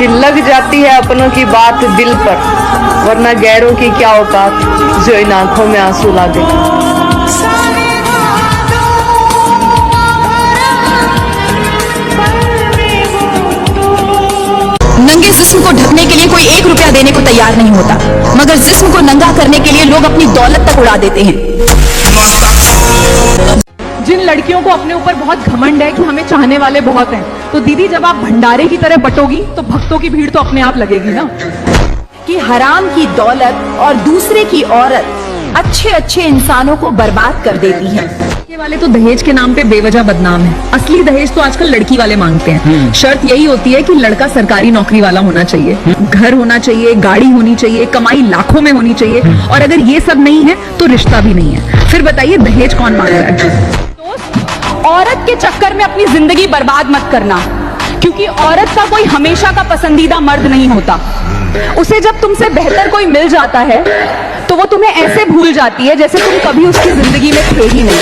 कि लग जाती है अपनों की बात दिल पर, वरना गैरों की क्या औकात जो इन आंखों में आंसू ला दे। नंगे जिस्म को ढकने के लिए कोई 1 रुपया देने को तैयार नहीं होता, मगर जिस्म को नंगा करने के लिए लोग अपनी दौलत तक उड़ा देते हैं। जिन लड़कियों को अपने ऊपर बहुत घमंड है कि हमें चाहने वाले बहुत हैं, तो दीदी जब आप भंडारे की तरह बटोगी तो भक्तों की भीड़ तो अपने आप लगेगी ना। कि हराम की दौलत और दूसरे की औरत अच्छे अच्छे इंसानों को बर्बाद कर देती है। ये वाले तो दहेज के नाम पे बेवजह बदनाम है। असली दहेज तो आजकल लड़की वाले मांगते हैं। शर्त यही होती है कि लड़का सरकारी नौकरी वाला होना चाहिए, घर होना चाहिए, गाड़ी होनी चाहिए, कमाई लाखों में होनी चाहिए, और अगर ये सब नहीं है तो रिश्ता भी नहीं है। फिर बताइए दहेज कौन मांग रहा है? औरत के चक्कर में अपनी जिंदगी बर्बाद मत करना, क्योंकि औरत का कोई हमेशा का पसंदीदा मर्द नहीं होता। उसे जब तुमसे बेहतर कोई मिल जाता है तो वो तुम्हें ऐसे भूल जाती है जैसे तुम कभी उसकी जिंदगी में थे ही नहीं।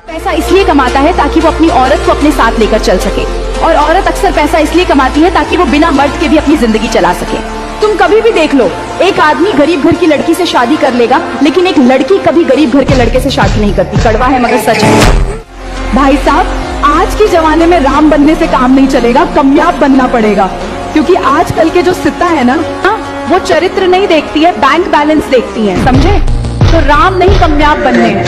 पैसा इसलिए कमाता है ताकि वो अपनी औरत को अपने साथ लेकर चल सके, और औरत अक्सर पैसा इसलिए कमाती है ताकि वो बिना मर्द के भी अपनी जिंदगी चला सके। तुम कभी भी देख लो, एक आदमी गरीब घर की लड़की से शादी कर लेगा, लेकिन एक लड़की कभी गरीब घर के लड़के से शादी नहीं करती। कड़वा है मगर सच है। भाई साहब, आज के जमाने में राम बनने से काम नहीं चलेगा, कामयाब बनना पड़ेगा, क्योंकि आजकल के जो सिता है ना, वो चरित्र नहीं देखती है, बैंक बैलेंस देखती है, समझे? तो राम नहीं कामयाब बनने हैं।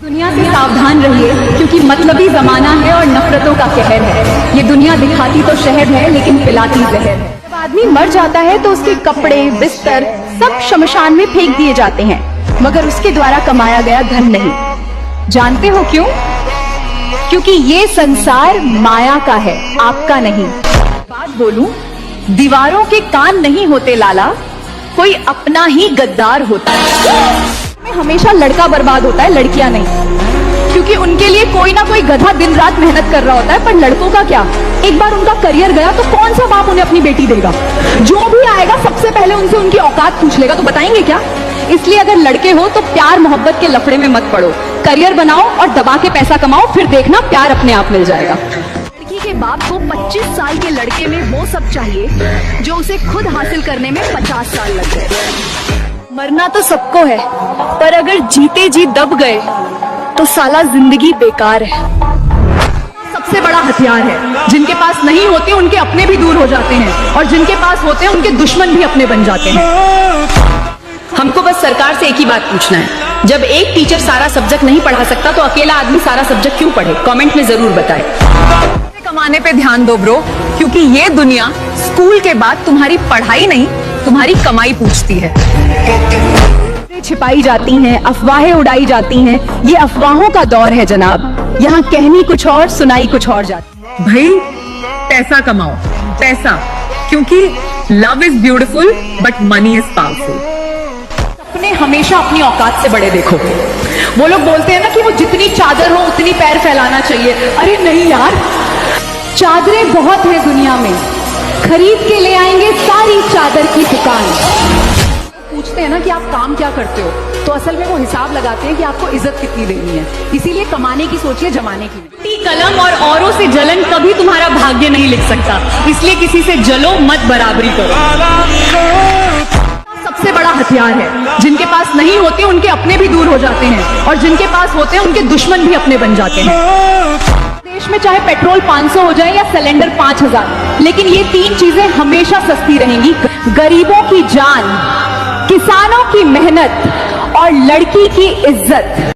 दुनिया से सावधान रहिए, क्योंकि मतलबी जमाना है और नफरतों का कहर है। ये दुनिया दिखाती तो शहद है लेकिन पिलाती जहर है। जब आदमी मर जाता है तो उसके कपड़े, बिस्तर सब शमशान में फेंक दिए जाते हैं, मगर उसके द्वारा कमाया गया धन नहीं। जानते हो क्यों? क्योंकि ये संसार माया का है, आपका नहीं। बात बोलूं, दीवारों के कान नहीं होते लाला, कोई अपना ही गद्दार होता है। हमेशा लड़का बर्बाद होता है, लड़कियां नहीं, क्योंकि उनके लिए कोई ना कोई गधा दिन रात मेहनत कर रहा होता है। पर लड़कों का क्या? एक बार उनका करियर गया तो कौन सा बाप उन्हें अपनी बेटी देगा? जो भी आएगा सबसे पहले उनसे उनकी औकात पूछ लेगा, तो बताएंगे क्या? इसलिए अगर लड़के हो तो प्यार मोहब्बत के लफड़े में मत पड़ो, करियर बनाओ और दबा के पैसा कमाओ, फिर देखना प्यार अपने आप मिल जाएगा। लड़की के बाप को 25 साल के लड़के में वो सब चाहिए जो उसे खुद हासिल करने में 50 साल लग गए। मरना तो सबको है, पर अगर जीते जी दब गए तो साला जिंदगी बेकार है। सबसे बड़ा हथियार है। जिनके पास नहीं होते उनके अपने भी दूर हो जाते हैं, और जिनके पास होते हैं उनके दुश्मन भी अपने बन जाते हैं। हमको बस सरकार से एक ही बात पूछना है, जब एक टीचर सारा सब्जेक्ट नहीं पढ़ा सकता तो अकेला आदमी सारा सब्जेक्ट क्यों पढ़े? कमेंट में जरूर बताएं। कमाने पे ध्यान दो ब्रो, क्योंकि ये दुनिया स्कूल के बाद तुम्हारी पढ़ाई नहीं, तुम्हारी कमाई पूछती है। छिपाई जाती हैं, अफवाहें उड़ाई जाती हैं। ये अफवाहों का दौर है जनाब, यहाँ कहनी कुछ और सुनाई कुछ और जाती। भाई पैसा कमाओ, पैसा, क्योंकि love is beautiful but money is powerful. अपने हमेशा अपनी औकात से बड़े देखो। वो लोग बोलते हैं ना कि वो जितनी चादर हो उतनी पैर फैलाना चाहिए। अरे नहीं यार, चादरें बहुत है दुनिया में, खरीद के ले आएंगे सारी चादर की दुकान। पूछते हैं ना कि आप काम क्या करते हो, तो असल में वो हिसाब लगाते हैं कि आपको इज्जत कितनी देनी है। इसीलिए कमाने की सोचिए, जमाने की नहीं। कलम और औरों से जलन कभी तुम्हारा भाग्य नहीं लिख सकता, इसलिए किसी से जलो मत, बराबरी करो। सबसे बड़ा हथियार है। जिनके पास नहीं होते उनके अपने भी दूर हो जाते हैं, और जिनके पास होते हैं उनके दुश्मन भी अपने बन जाते हैं। देश में चाहे पेट्रोल 500 हो जाए या सिलेंडर 5000, लेकिन ये 3 चीजें हमेशा सस्ती रहेंगी: गरीबों की जान, किसानों की मेहनत और लड़की की इज्जत।